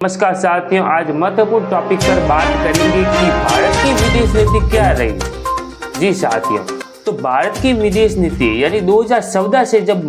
नमस्कार साथियों, आज महत्वपूर्ण टॉपिक पर बात करेंगे कि भारत की विदेश नीति क्या रही। जी साथियों, तो भारत की विदेश नीति यानी 2014 से जब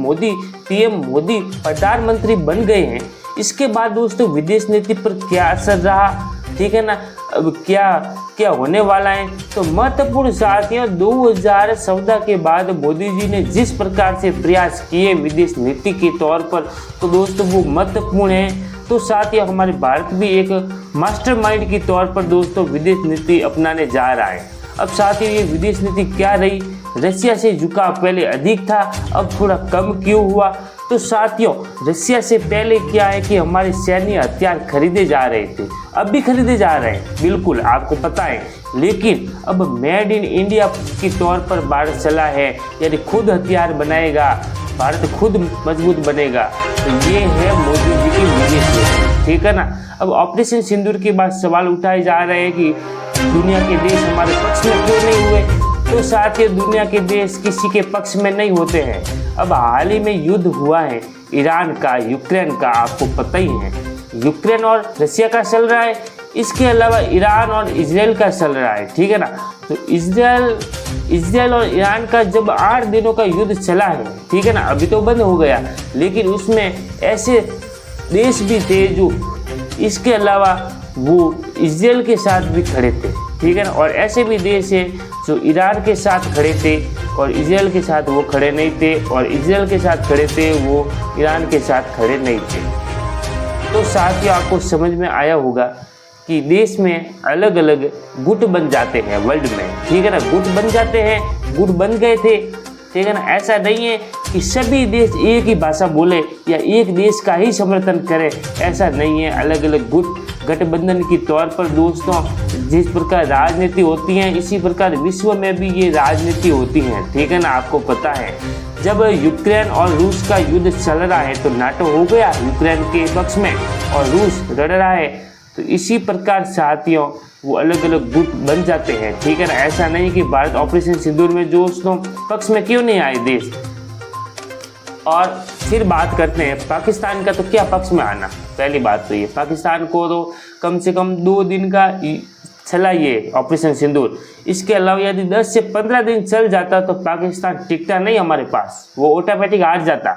पीएम मोदी प्रधानमंत्री बन गए हैं, इसके बाद दोस्तों विदेश नीति पर क्या असर रहा, ठीक है ना। अब क्या होने वाला है, तो महत्वपूर्ण साथियों 2014 के बाद मोदी जी ने जिस प्रकार से प्रयास किए विदेश नीति के तौर पर, तो दोस्तों वो महत्वपूर्ण है। तो साथ ही हमारे भारत भी एक मास्टरमाइंड के तौर पर दोस्तों विदेश नीति अपनाने जा रहा है। अब साथ ही ये विदेश नीति क्या रही, रशिया से झुकाव पहले अधिक था, अब थोड़ा कम क्यों हुआ। तो साथियों रशिया से पहले क्या है कि हमारे सैन्य हथियार खरीदे जा रहे थे, अब भी खरीदे जा रहे हैं, बिल्कुल आपको पता है। लेकिन अब मेड इन इंडिया के तौर पर भारत चला है, यानी खुद हथियार बनाएगा, भारत खुद मजबूत बनेगा। तो ये है मोदी जी की विदेश नीति, ठीक है ना। अब ऑपरेशन सिंदूर के बाद सवाल उठाए जा रहे हैं कि दुनिया के देश हमारे पक्ष में क्यों नहीं हुए। तो साथ ही दुनिया के देश किसी के पक्ष में नहीं होते हैं। अब हाल ही में युद्ध हुआ है ईरान का, यूक्रेन का, आपको पता ही है, यूक्रेन और रशिया का चल रहा है। इसके अलावा ईरान और इजराइल का चल रहा है, ठीक है ना। तो इजराइल और ईरान का जब 8 दिनों का युद्ध चला है, ठीक है ना, अभी तो बंद हो गया, लेकिन उसमें ऐसे देश भी थे जो इसके अलावा वो इजराइल के साथ भी खड़े थे, ठीक है ना। और ऐसे भी देश है जो ईरान के साथ खड़े थे और इजराइल के साथ वो खड़े नहीं थे, और इजराइल के साथ खड़े थे वो ईरान के साथ खड़े नहीं थे। तो साथ ही आपको समझ में आया होगा कि देश में अलग अलग गुट बन जाते हैं वर्ल्ड में, ठीक है ना, गुट बन जाते हैं, गुट बन गए थे, ठीक है ना। ऐसा नहीं है कि सभी देश एक ही भाषा बोले या एक देश का ही समर्थन करे, ऐसा नहीं है। अलग अलग गुट गठबंधन के तौर पर दोस्तों जिस प्रकार राजनीति होती है, इसी प्रकार विश्व में भी ये राजनीति होती है, ठीक है ना, आपको पता है। जब यूक्रेन और रूस का युद्ध चल रहा है तो नाटो हो गया यूक्रेन के पक्ष में और रूस लड़ रहा है, तो इसी प्रकार साथियों वो अलग अलग गुट बन जाते हैं, ठीक है ना। ऐसा नहीं कि भारत ऑपरेशन सिंदूर में दोस्तों पक्ष में क्यों नहीं आए देश। और फिर बात करते हैं पाकिस्तान का, तो क्या पक्ष में आना, पहली बात तो ये पाकिस्तान को तो कम से कम 2 दिन का चला ये ऑपरेशन सिंदूर। इसके अलावा यदि 10 से 15 दिन चल जाता तो पाकिस्तान टिकता नहीं हमारे पास, वो ऑटोमेटिक हार जाता।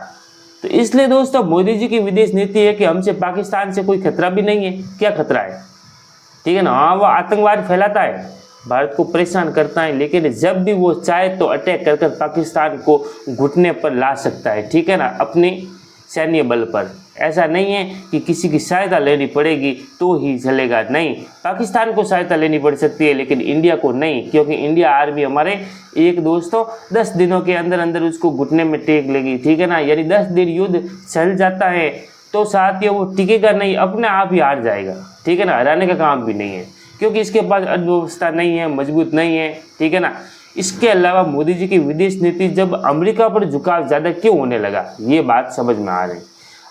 तो इसलिए दोस्तों मोदी जी की विदेश नीति है कि हमसे पाकिस्तान से कोई खतरा भी नहीं है। क्या खतरा है, ठीक है ना, हाँ वो आतंकवाद फैलाता है, भारत को परेशान करता है, लेकिन जब भी वो चाहे तो अटैक कर पाकिस्तान को घुटने पर ला सकता है, ठीक है ना, अपने सैन्य बल पर। ऐसा नहीं है कि किसी की सहायता लेनी पड़ेगी तो ही चलेगा, नहीं, पाकिस्तान को सहायता लेनी पड़ सकती है लेकिन इंडिया को नहीं, क्योंकि इंडिया आर्मी हमारे एक दोस्तों 10 दिनों के अंदर अंदर उसको घुटने में टेक लेगी, ठीक है ना। यानी 10 दिन युद्ध चल जाता है तो साथियों वो टिकेगा नहीं, अपने आप ही हार जाएगा, ठीक है ना, हराने का काम भी नहीं है, क्योंकि इसके पास अर्थव्यवस्था नहीं है, मजबूत नहीं है, ठीक है ना। इसके अलावा मोदी जी की विदेश नीति जब अमेरिका पर झुकाव ज़्यादा क्यों होने लगा, ये बात समझ में आ रही।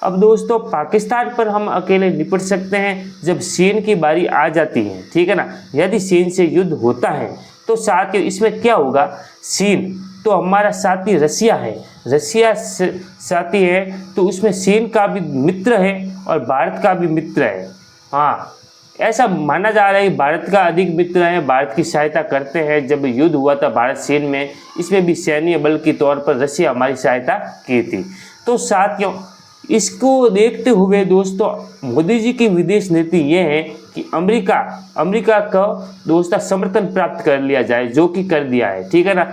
अब दोस्तों पाकिस्तान पर हम अकेले निपट सकते हैं जब चीन की बारी आ जाती है, ठीक है ना। यदि चीन से युद्ध होता है तो साथ ही इसमें क्या होगा, चीन तो हमारा साथी रशिया है, रशिया साथी है तो उसमें चीन का भी मित्र है और भारत का भी मित्र है। हाँ, ऐसा माना जा रहा है कि भारत का अधिक मित्र है, भारत की सहायता करते हैं। जब युद्ध हुआ था भारत चीन में, इसमें भी सैन्य बल के तौर पर रशिया हमारी सहायता की थी। तो साथियों इसको देखते हुए दोस्तों मोदी जी की विदेश नीति ये है कि अमेरिका का दोस्तों समर्थन प्राप्त कर लिया जाए, जो कि कर दिया है, ठीक है ना।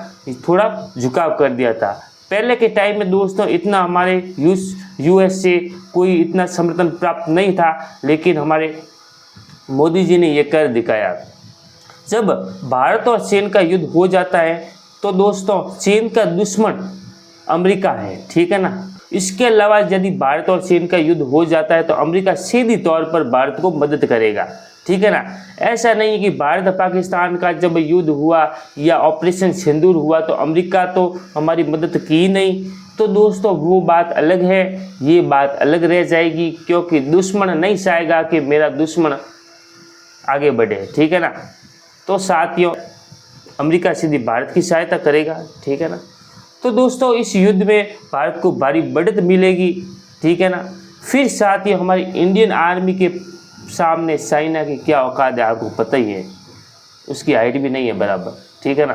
थोड़ा झुकाव कर दिया था पहले के टाइम में दोस्तों, इतना हमारे यूएस से कोई इतना समर्थन प्राप्त नहीं था, लेकिन हमारे मोदी जी ने ये कर दिखाया। जब भारत और चीन का युद्ध हो जाता है तो दोस्तों चीन का दुश्मन अमेरिका है, ठीक है ना। इसके अलावा यदि भारत और चीन का युद्ध हो जाता है तो अमेरिका सीधी तौर पर भारत को मदद करेगा, ठीक है ना। ऐसा नहीं है कि भारत पाकिस्तान का जब युद्ध हुआ या ऑपरेशन सिंदूर हुआ तो अमेरिका तो हमारी मदद की नहीं। तो दोस्तों वो बात अलग है, ये बात अलग रह जाएगी, क्योंकि दुश्मन नहीं चाहेगा कि मेरा दुश्मन आगे बढ़े, ठीक है ना। तो साथियों अमेरिका सीधी भारत की सहायता करेगा, ठीक है ना। तो दोस्तों इस युद्ध में भारत को भारी बढ़त मिलेगी, ठीक है ना। फिर साथ ही हमारी इंडियन आर्मी के सामने चाइना की क्या औकात है आपको पता ही है, उसकी हाइट भी नहीं है बराबर, ठीक है ना।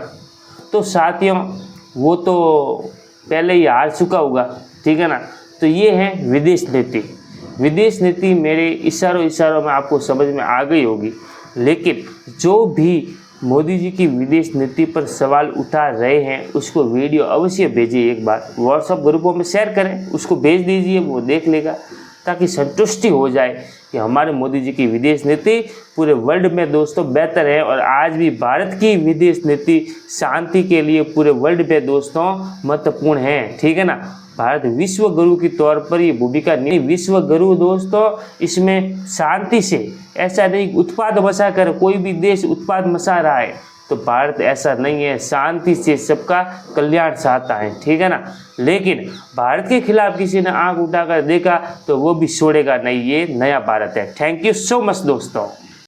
तो साथियों वो तो पहले ही हार चुका होगा, ठीक है ना। तो ये है विदेश नीति। विदेश नीति मेरे इशारों में आपको समझ में आ गई होगी, लेकिन जो भी मोदी जी की विदेश नीति पर सवाल उठा रहे हैं उसको वीडियो अवश्य भेजिए, एक बार व्हाट्सएप ग्रुपों में शेयर करें, उसको भेज दीजिए, वो देख लेगा, ताकि संतुष्टि हो जाए कि हमारे मोदी जी की विदेश नीति पूरे वर्ल्ड में दोस्तों बेहतर है। और आज भी भारत की विदेश नीति शांति के लिए पूरे वर्ल्ड में दोस्तों महत्वपूर्ण है, ठीक है ना। भारत विश्व गुरु के तौर पर ये भूमिका नहीं, विश्व गुरु दोस्तों इसमें शांति से, ऐसा नहीं उत्पाद मचा कर कोई भी देश उत्पाद मचा रहा है, तो भारत ऐसा नहीं है, शांति से सबका कल्याण चाहता है, ठीक है ना। लेकिन भारत के खिलाफ किसी ने आंख उठाकर देखा तो वो भी छोड़ेगा नहीं, ये नया भारत है। थैंक यू सो मच दोस्तों।